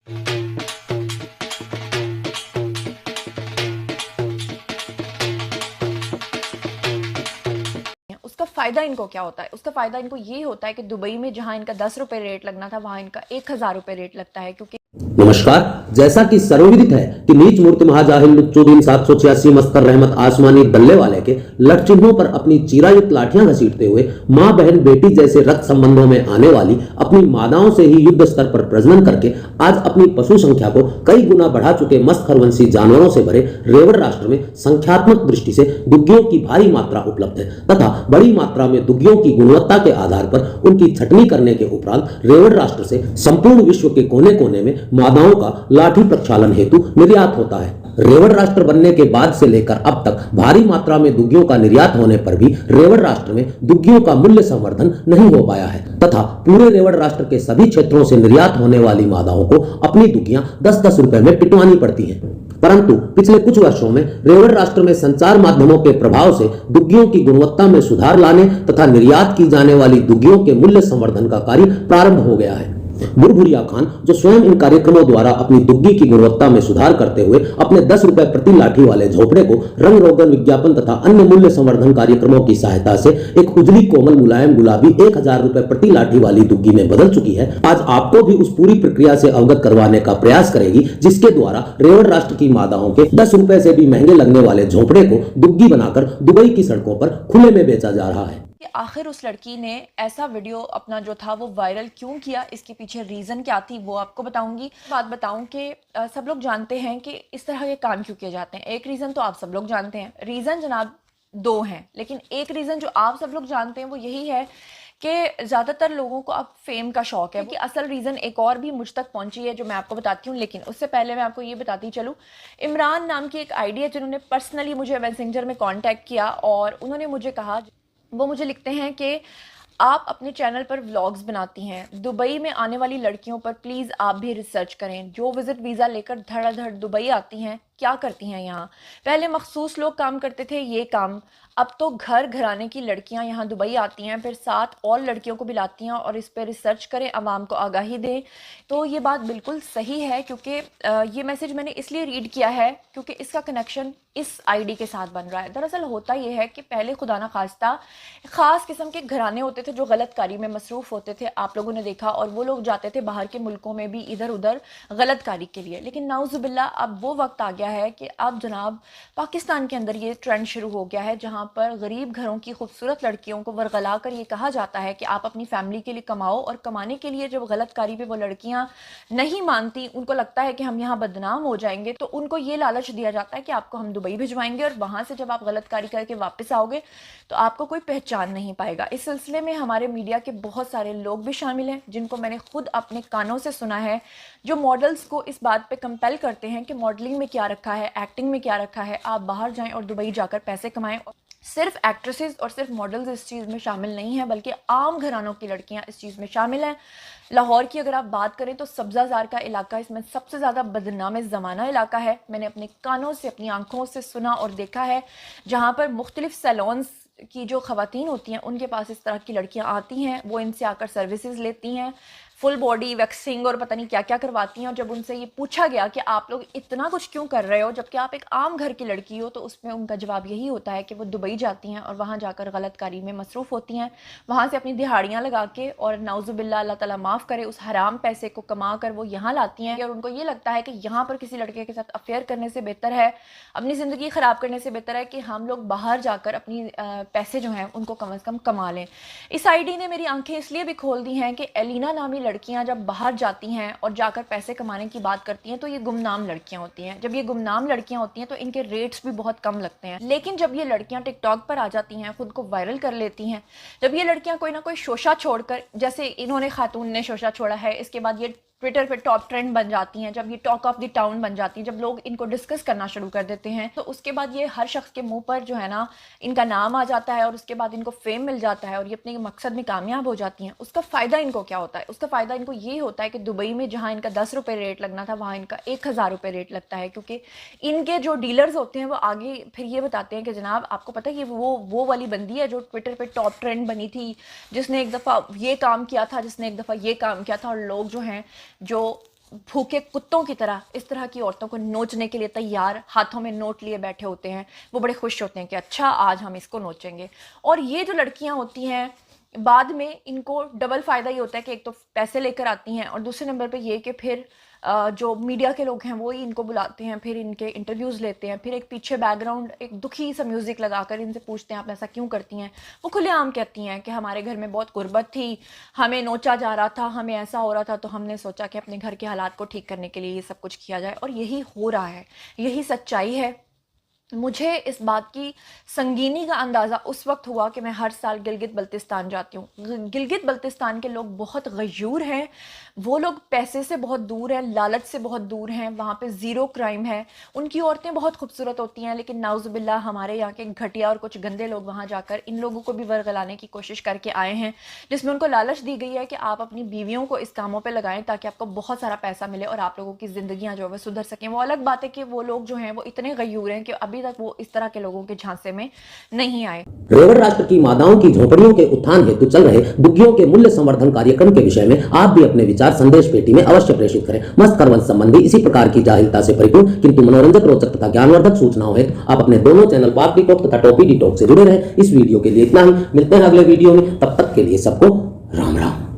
उसका फ़ायदा इनको क्या होता है? उसका फ़ायदा इनको ये होता है कि दुबई में जहाँ इनका 10 रुपए रेट लगना था, वहाँ इनका 1000 रुपए रेट लगता है, क्योंकि नमस्कार। जैसा कि सर्वविदित है कि नीच मूर्ति महाजाहिल लुच्चुद्दीन 786 मस्कर रहमत आसमानी दल्ले वाले के लठ चिन्हों पर अपनी चिरायुक्त लाठियां घसीटते हुए मां बहन बेटी जैसे रक्त संबंधों में आने वाली अपनी मादाओं से ही युद्ध स्तर पर प्रजनन करके आज अपनी पशु संख्या को कई गुना बढ़ा चुके मस्त खरवंशी जानवरों से भरे रेवड़ राष्ट्र में संख्यात्मक दृष्टि से दुग्गियों की भारी मात्रा उपलब्ध है तथा बड़ी मात्रा में दुग्गियों की गुणवत्ता के आधार पर उनकी छटनी करने के उपरांत रेवड़ राष्ट्र से संपूर्ण विश्व के कोने कोने में मादाओं का लाठी प्रक्षालन हेतु निर्यात होता है। रेवड़ राष्ट्र बनने के बाद से लेकर अब तक भारी मात्रा में दुग्गियों का निर्यात होने पर भी रेवड़ राष्ट्र में दुग्गियों का मूल्य संवर्धन नहीं हो पाया है तथा पूरे रेवड़ राष्ट्र के सभी क्षेत्रों से निर्यात होने वाली मादाओं को अपनी दुग्गियां 10-10 रुपए में पिटवानी पड़ती हैं। परंतु पिछले कुछ वर्षों में रेवड़ राष्ट्र में संचार माध्यमों के प्रभाव से दुग्गियों की गुणवत्ता में सुधार लाने तथा निर्यात की जाने वाली दुग्गियों के मूल्य संवर्धन का कार्य प्रारंभ हो गया है। बुरबुरिया खान जो स्वयं इन कार्यक्रमों द्वारा अपनी दुग्गी की गुणवत्ता में सुधार करते हुए अपने 10 रुपए प्रति लाठी वाले झोपड़े को रंग रोगन विज्ञापन तथा अन्य मूल्य संवर्धन कार्यक्रमों की सहायता से एक उजली कोमल मुलायम गुलाबी 1000 रुपए प्रति लाठी वाली दुग्गी में बदल चुकी है, आज आपको भी उस पूरी प्रक्रिया से अवगत करवाने का प्रयास करेगी जिसके द्वारा रेवड़ राष्ट्र की मादाओं के 10 रुपए से भी महंगे लगने वाले झोपड़े को दुग्गी बनाकर दुबई की सड़कों पर खुले में बेचा जा रहा है। आखिर उस लड़की ने ऐसा वीडियो अपना जो था वो वायरल क्यों किया, इसके पीछे रीज़न क्या थी वो आपको बताऊंगी। बात बताऊं कि सब लोग जानते हैं कि इस तरह के काम क्यों किए जाते हैं। एक रीज़न तो आप सब लोग जानते हैं, रीज़न जनाब दो हैं, लेकिन एक रीज़न जो आप सब लोग जानते हैं वो यही है कि ज़्यादातर लोगों को अब फेम का शौक़ है। कि असल रीज़न एक और भी मुझ तक पहुंची है जो मैं आपको बताती हूँ, लेकिन उससे पहले मैं आपको ये बताती चलूँ। इमरान नाम की एक आईडी है जिन्होंने पर्सनली मुझे मैसेंजर में कॉन्टैक्ट किया और उन्होंने मुझे कहा, वो मुझे लिखते हैं कि आप अपने चैनल पर व्लॉग्स बनाती हैं, दुबई में आने वाली लड़कियों पर प्लीज़ आप भी रिसर्च करें। जो विज़िट वीज़ा लेकर धड़ाधड़ दुबई आती हैं, क्या करती हैं यहाँ। पहले मखसूस लोग काम करते थे ये काम, अब तो घर घराने की लड़कियाँ यहाँ दुबई आती हैं, फिर साथ और लड़कियों को भी लाती हैं और इस पर रिसर्च करें, आवाम को आगाही दें। तो ये बात बिल्कुल सही है, क्योंकि ये मैसेज मैंने इसलिए रीड किया है क्योंकि इसका कनेक्शन इस आईडी के साथ बन रहा है। दरअसल होता ये है कि पहले खुदा ना खास्ता ख़ास किस्म के घराने होते थे जो गलत कारी में मसरूफ़ होते थे, आप लोगों ने देखा, और वो लोग जाते थे बाहर के मुल्कों में भी इधर उधर गलत कारी के लिए। लेकिन नाउज़ुबिल्लाह अब वो वक्त आ गया है कि अब जनाब पाकिस्तान के अंदर ये ट्रेंड शुरू हो गया है जहाँ पर गरीब घरों की खूबसूरत लड़कियों को वरगला कर ये कहा जाता है कि आप अपनी फैमिली के लिए कमाओ, और कमाने के लिए जब गलत कारी पे वो लड़कियाँ नहीं मानती, उनको लगता है कि हम यहाँ बदनाम हो जाएंगे, तो उनको ये लालच दिया जाता है कि आपको हम दुबई भिजवाएंगे और वहाँ से जब आप गलत कारी करके वापस आओगे तो आपको कोई पहचान नहीं पाएगा। इस सिलसिले में हमारे मीडिया के बहुत सारे लोग भी शामिल हैं जिनको मैंने खुद अपने कानों से सुना है, जो मॉडल्स को इस बात पे कंपेल करते हैं कि मॉडलिंग में क्या रखा है, एक्टिंग में क्या रखा है, आप बाहर जाएं और दुबई जाकर पैसे कमाएं। सिर्फ एक्ट्रेसेस और सिर्फ मॉडल्स इस चीज़ में शामिल नहीं है, बल्कि आम घरानों की लड़कियां इस चीज़ में शामिल हैं। लाहौर की अगर आप बात करें तो सब्ज़ाज़ार का इलाका इसमें सबसे ज़्यादा बदनाम ज़माना इलाका है। मैंने अपने कानों से, अपनी आंखों से सुना और देखा है, जहाँ पर मुख्तलिफ सैलून्स की जो ख़वातीन होती हैं उनके पास इस तरह की लड़कियाँ आती हैं, वो इनसे आकर सर्विसेज लेती हैं, फुल बॉडी वैक्सिंग और पता नहीं क्या क्या करवाती हैं। और जब उनसे ये पूछा गया कि आप लोग इतना कुछ क्यों कर रहे हो जबकि आप एक आम घर की लड़की हो, तो उसमें उनका जवाब यही होता है कि वो दुबई जाती हैं और वहाँ जाकर गलत कारी में मसरूफ़ होती हैं, वहाँ से अपनी दिहाड़ियाँ लगा के और नाउज़ुबिल्लाह अल्लाह ताला माफ़ करे उस हराम पैसे को कमा कर वो यहाँ लाती हैं। और उनको ये लगता है कि यहाँ पर किसी लड़के के साथ अफेयर करने से बेहतर है, अपनी ज़िंदगी ख़राब करने से बेहतर है कि हम लोग बाहर जाकर अपनी पैसे जो हैं उनको कम अज़ कम कमा लें। इस आईडी ने मेरी आंखें इसलिए भी खोल दी हैं कि एलिना नामी लड़कियां जब बाहर जाती हैं और जाकर पैसे कमाने की बात करती हैं तो ये गुमनाम लड़कियां होती हैं। जब ये गुमनाम लड़कियां होती हैं तो इनके रेट्स भी बहुत कम लगते हैं। लेकिन जब ये लड़कियां टिकटॉक पर आ जाती हैं, खुद को वायरल कर लेती हैं, जब ये लड़कियां कोई ना कोई शोशा छोड़कर, जैसे इन्होंने खातून ने शोशा छोड़ा है, इसके बाद ये ट्विटर पे टॉप ट्रेंड बन जाती हैं, जब ये टॉक ऑफ द टाउन बन जाती हैं, जब लोग इनको डिस्कस करना शुरू कर देते हैं, तो उसके बाद ये हर शख्स के मुंह पर जो है ना इनका नाम आ जाता है और उसके बाद इनको फेम मिल जाता है और ये अपने मकसद में कामयाब हो जाती हैं। उसका फ़ायदा इनको क्या होता है? उसका फ़ायदा इनको ये होता है कि दुबई में जहाँ इनका 10 रुपये रेट लगना था, वहाँ इनका 1000 रुपये रेट लगता है, क्योंकि इनके जो डीलर्स होते हैं वो आगे फिर ये बताते हैं कि जनाब आपको पता है कि वो वाली बंदी है जो ट्विटर पर टॉप ट्रेंड बनी थी, जिसने एक दफ़ा ये काम किया था, जिसने एक दफ़ा ये काम किया था, और लोग जो हैं जो भूखे कुत्तों की तरह इस तरह की औरतों को नोचने के लिए तैयार, हाथों में नोट लिए बैठे होते हैं। वो बड़े खुश होते हैं कि अच्छा आज हम इसको नोचेंगे। और ये जो लड़कियां होती हैं बाद में इनको डबल फ़ायदा ये होता है कि एक तो पैसे लेकर आती हैं और दूसरे नंबर पे ये कि फिर जो मीडिया के लोग हैं वो ही इनको बुलाते हैं, फिर इनके इंटरव्यूज़ लेते हैं, फिर एक पीछे बैकग्राउंड एक दुखी सा म्यूज़िक लगाकर इनसे पूछते हैं आप ऐसा क्यों करती हैं। वो खुलेआम कहती हैं कि हमारे घर में बहुत गुर्बत थी, हमें नोचा जा रहा था, हमें ऐसा हो रहा था, तो हमने सोचा कि अपने घर के हालात को ठीक करने के लिए ये सब कुछ किया जाए। और यही हो रहा है, यही सच्चाई है। मुझे इस बात की संगीनी का अंदाज़ा उस वक्त हुआ कि मैं हर साल गिलगित बल्तिस्तान जाती हूँ। गिलगित बल्तिस्तान के लोग बहुत गयूर हैं, वो लोग पैसे से बहुत दूर हैं, लालच से बहुत दूर हैं, वहाँ पे ज़ीरो क्राइम है। उनकी औरतें बहुत खूबसूरत होती हैं, लेकिन नाउज़ुबिल्लाह हमारे यहाँ के घटिया और कुछ गंदे लोग वहाँ जाकर इन लोगों को भी वर्गलाने की कोशिश करके आए हैं, जिसमें उनको लालच दी गई है कि आप अपनी बीवियों को इस कामों पर लगाएं ताकि आपको बहुत सारा पैसा मिले और आप लोगों की ज़िंदगियाँ जो है सुधर सकें। वो अलग बात है कि वो लोग जो हैं वो इतने गयूर हैं कि अभी तक वो इस तरह के लोगों के झांसे में नहीं आए। रेवड़ राष्ट्र की माताओं की झोंपड़ियों के उत्थान हेतु चल रहे बुग्गियों के मूल्य संवर्धन कार्यक्रम के विषय में आप भी अपने विचार संदेश पेटी में अवश्य प्रेषित करें। मस्त करवंश संबंधी इसी प्रकार की जाहिलता से परिपूर्ण किंतु मनोरंजक, रोचक तथा ज्ञानवर्धक सूचनाओं हेतु आप अपने दोनों चैनल पाक डिटॉक तथा टॉपी डिटॉक से जुड़े रहें। इस वीडियो के लिए इतना ही, मिलते हैं अगले वीडियो में, तब तक के लिए सबको राम राम।